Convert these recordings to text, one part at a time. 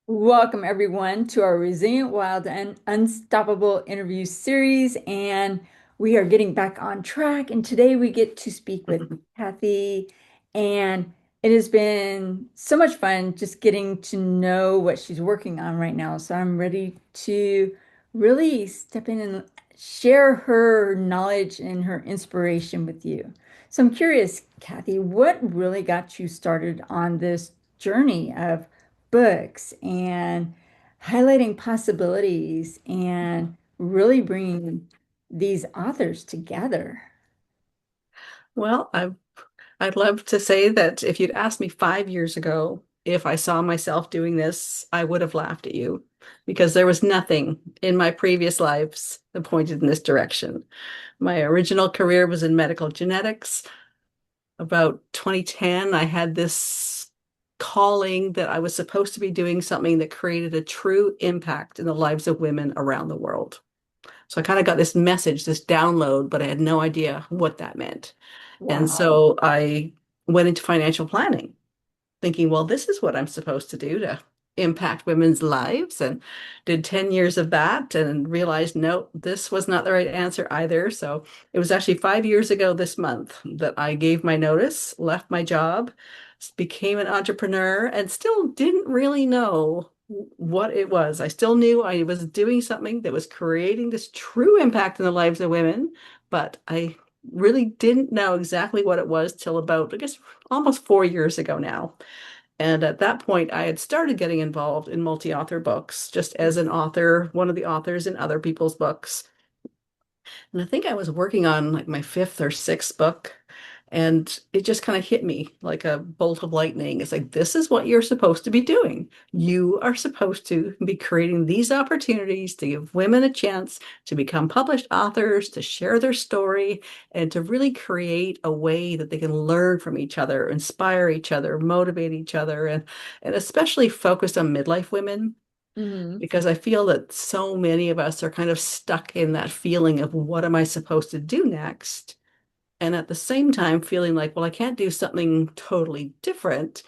Welcome, everyone, to our Resilient, Wild, and Unstoppable interview series. And we are getting back on track. And today we get to speak with Cathy. And it has been so much fun just getting to know what she's working on right now. So I'm ready to really step in and share her knowledge and her inspiration with you. So I'm curious, Cathy, what really got you started on this journey of books and highlighting possibilities and really bringing these authors together? Well, I'd love to say that if you'd asked me 5 years ago if I saw myself doing this, I would have laughed at you because there was nothing in my previous lives that pointed in this direction. My original career was in medical genetics. About 2010, I had this calling that I was supposed to be doing something that created a true impact in the lives of women around the world. So I kind of got this message, this download, but I had no idea what that meant. And Wow. so I went into financial planning, thinking, well, this is what I'm supposed to do to impact women's lives, and did 10 years of that and realized, no, this was not the right answer either. So it was actually 5 years ago this month that I gave my notice, left my job, became an entrepreneur, and still didn't really know what it was. I still knew I was doing something that was creating this true impact in the lives of women, but I really didn't know exactly what it was till about, I guess, almost 4 years ago now. And at that point, I had started getting involved in multi-author books, just as an author, one of the authors in other people's books. And I think I was working on like my fifth or sixth book. And it just kind of hit me like a bolt of lightning. It's like, this is what you're supposed to be doing. You are supposed to be creating these opportunities to give women a chance to become published authors, to share their story, and to really create a way that they can learn from each other, inspire each other, motivate each other, and especially focused on midlife women Hmm. because I feel that so many of us are kind of stuck in that feeling of what am I supposed to do next? And at the same time, feeling like, well, I can't do something totally different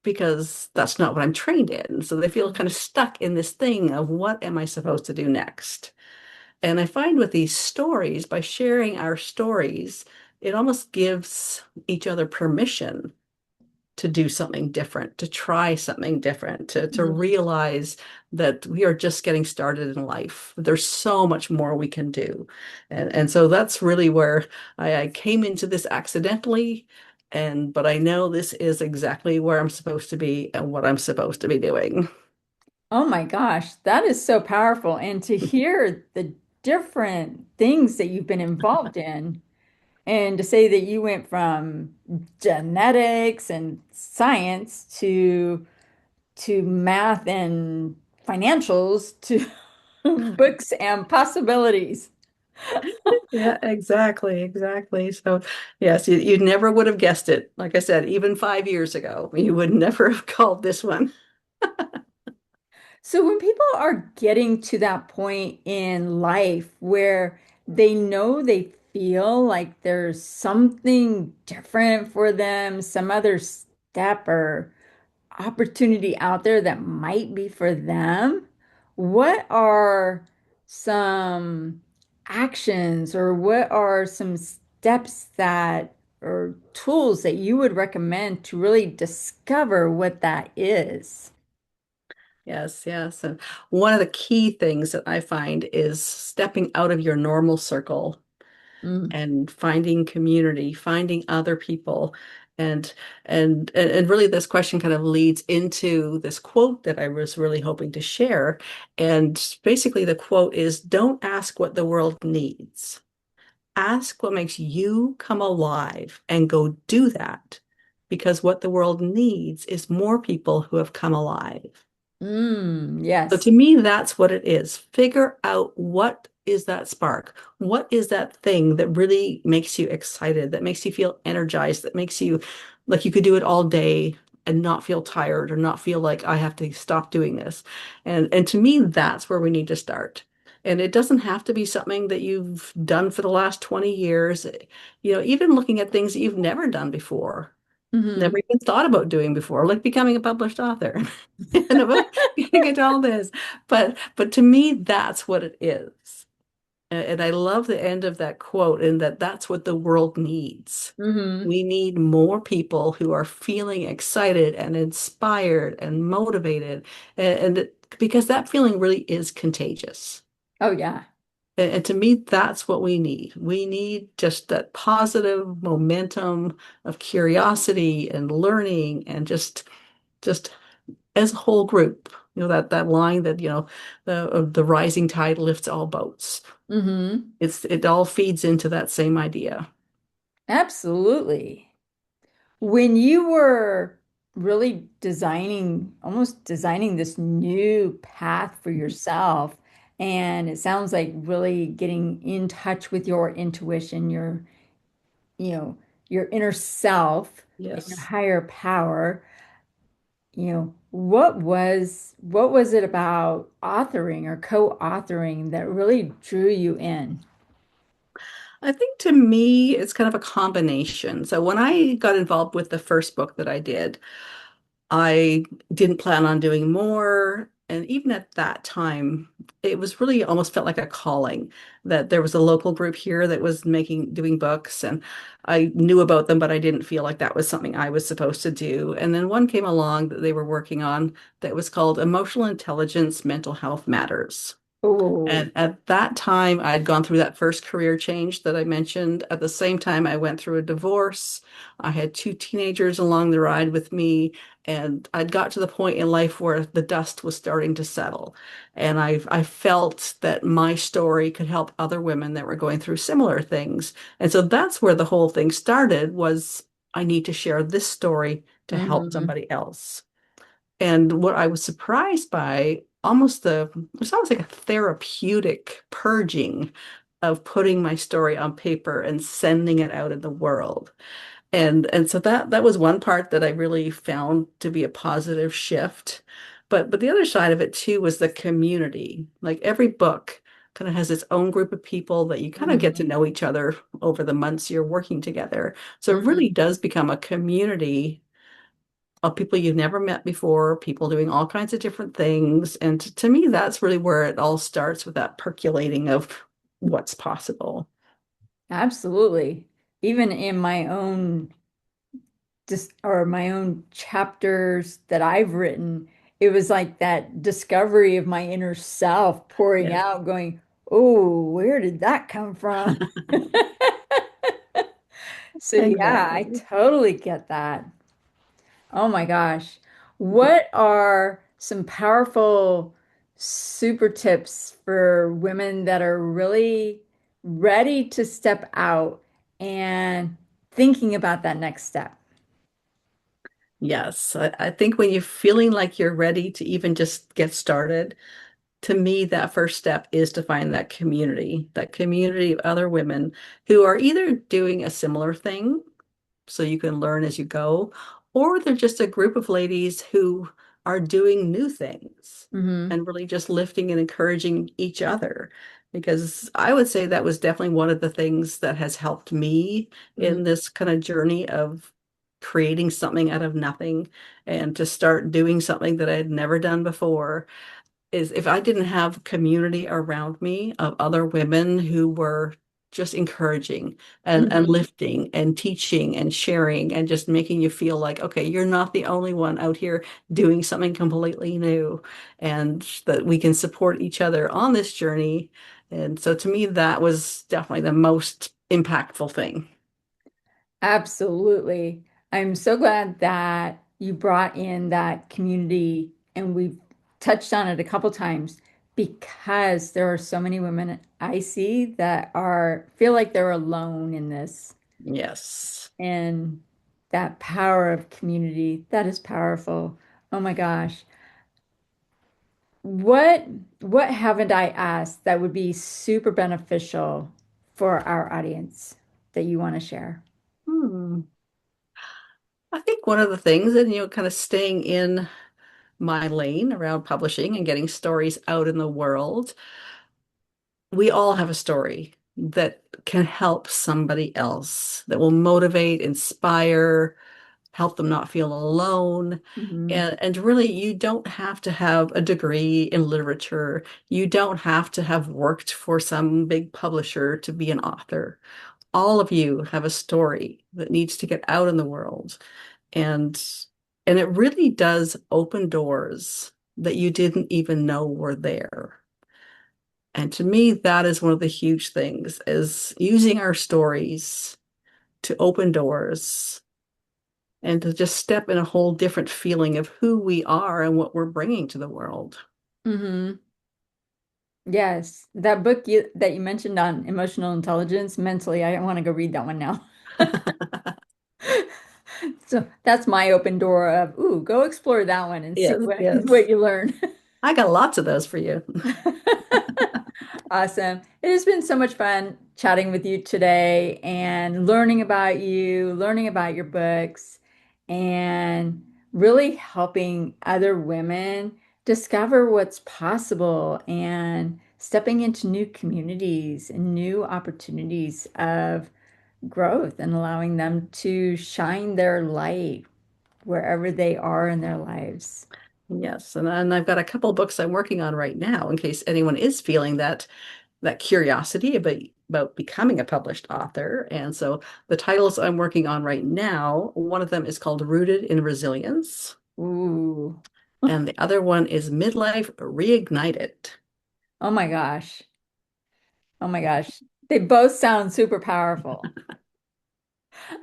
because that's not what I'm trained in. So they feel kind of stuck in this thing of what am I supposed to do next? And I find with these stories, by sharing our stories, it almost gives each other permission to do something different, to try something different, to realize that we are just getting started in life. There's so much more we can do. And so that's really where I came into this accidentally. But I know this is exactly where I'm supposed to be and what I'm supposed to be doing. Oh my gosh, that is so powerful. And to hear the different things that you've been involved in, and to say that you went from genetics and science to math and financials to books and possibilities. Yeah, exactly, exactly. So, yes, you never would have guessed it. Like I said, even 5 years ago, you would never have called this one. So when people are getting to that point in life where they know they feel like there's something different for them, some other step or opportunity out there that might be for them, what are some actions or what are some steps that or tools that you would recommend to really discover what that is? Yes, yes. And one of the key things that I find is stepping out of your normal circle Mm. and finding community, finding other people. And and really this question kind of leads into this quote that I was really hoping to share. And basically the quote is, don't ask what the world needs. Ask what makes you come alive and go do that. Because what the world needs is more people who have come alive. So Yes. to me, that's what it is. Figure out what is that spark? What is that thing that really makes you excited, that makes you feel energized, that makes you like you could do it all day and not feel tired or not feel like I have to stop doing this. And to me, that's where we need to start. And it doesn't have to be something that you've done for the last 20 years. Even looking at things that you've never done before. Hmm. never even thought about doing before, like becoming a published author and about getting into all this. But to me, that's what it is. And I love the end of that quote, and that's what the world needs. Hmm. We need more people who are feeling excited and inspired and motivated, because that feeling really is contagious. Oh, yeah. And to me, that's what we need. We need just that positive momentum of curiosity and learning and just as a whole group. That line that, the rising tide lifts all boats. Hmm. It all feeds into that same idea. Absolutely. When you were really almost designing this new path for yourself, and it sounds like really getting in touch with your intuition, you know, your inner self and your Yes. higher power, what was it about authoring or co-authoring that really drew you in? I think to me, it's kind of a combination. So when I got involved with the first book that I did, I didn't plan on doing more. And even at that time, it was really almost felt like a calling that there was a local group here that was doing books. And I knew about them, but I didn't feel like that was something I was supposed to do. And then one came along that they were working on that was called Emotional Intelligence, Mental Health Matters. Oh. And at that time, I had gone through that first career change that I mentioned. At the same time, I went through a divorce. I had two teenagers along the ride with me, and I'd got to the point in life where the dust was starting to settle. And I felt that my story could help other women that were going through similar things. And so that's where the whole thing started was I need to share this story to help Hmm. somebody else. And what I was surprised by, it was almost like a therapeutic purging of putting my story on paper and sending it out in the world. And so that was one part that I really found to be a positive shift. But the other side of it too was the community. Like every book kind of has its own group of people that you kind of get to Hmm. know each other over the months you're working together. So it really Hmm. does become a community of people you've never met before, people doing all kinds of different things. And to me, that's really where it all starts with that percolating of what's possible. Absolutely. Even in my own just or my own chapters that I've written, it was like that discovery of my inner self pouring Yes, out, going, "Oh, where did that come from?" So yeah, I exactly. totally get that. Oh my gosh. What are some powerful super tips for women that are really ready to step out and thinking about that next step? Yes, I think when you're feeling like you're ready to even just get started, to me, that first step is to find that community of other women who are either doing a similar thing so you can learn as you go, or they're just a group of ladies who are doing new things Hmm. and really just lifting and encouraging each other. Because I would say that was definitely one of the things that has helped me in Hmm. this kind of journey of creating something out of nothing and to start doing something that I had never done before is if I didn't have community around me of other women who were just encouraging and Hmm. lifting and teaching and sharing and just making you feel like, okay, you're not the only one out here doing something completely new and that we can support each other on this journey. And so to me, that was definitely the most impactful thing. Absolutely. I'm so glad that you brought in that community, and we've touched on it a couple times because there are so many women I see that are feel like they're alone in this. Yes. And that power of community, that is powerful. Oh my gosh. What what haven't I asked that would be super beneficial for our audience that you want to share? Hmm. I think one of the things, and kind of staying in my lane around publishing and getting stories out in the world, we all have a story that can help somebody else, that will motivate, inspire, help them not feel alone. Hmm. And really, you don't have to have a degree in literature. You don't have to have worked for some big publisher to be an author. All of you have a story that needs to get out in the world. And and it really does open doors that you didn't even know were there. And to me, that is one of the huge things is using our stories to open doors and to just step in a whole different feeling of who we are and what we're bringing to the world. Hmm. Yes, that book that you mentioned on emotional intelligence, mentally, I want to go read that one now. So that's my open door of, ooh, go explore that one and see Yes, what yes. what you learn. I got lots of those for you. Awesome. It has been so much fun chatting with you today and learning about you, learning about your books, and really helping other women discover what's possible and stepping into new communities and new opportunities of growth and allowing them to shine their light wherever they are in their lives. Yes, and I've got a couple books I'm working on right now in case anyone is feeling that curiosity about becoming a published author. And so the titles I'm working on right now, one of them is called Rooted in Resilience, Ooh. and the other one is Midlife Reignited. Oh my gosh. Oh my gosh. They both sound super powerful.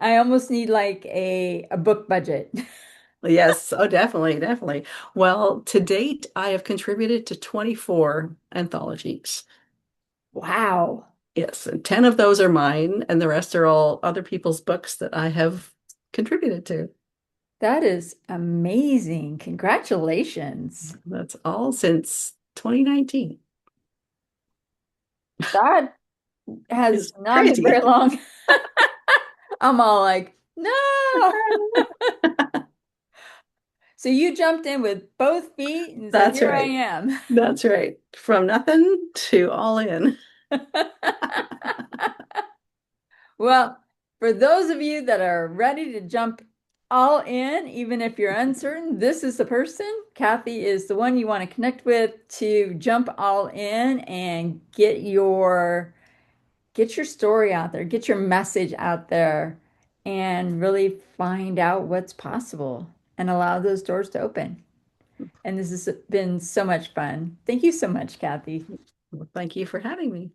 I almost need like a book budget. Yes, oh, definitely, definitely. Well, to date, I have contributed to 24 anthologies. Wow. Yes, and 10 of those are mine, and the rest are all other people's books that I have contributed to. That is amazing. Congratulations. That's all since 2019. That has It's not been very crazy. long. I'm all like, no. So you jumped in with both feet and said, That's here I right. am. That's right. From nothing to all in. Well, for those of you that are ready to jump all in, even if you're uncertain, this is the person. Cathy is the one you want to connect with to jump all in and get your story out there, get your message out there, and really find out what's possible and allow those doors to open. And this has been so much fun. Thank you so much, Cathy. Well, thank you for having me.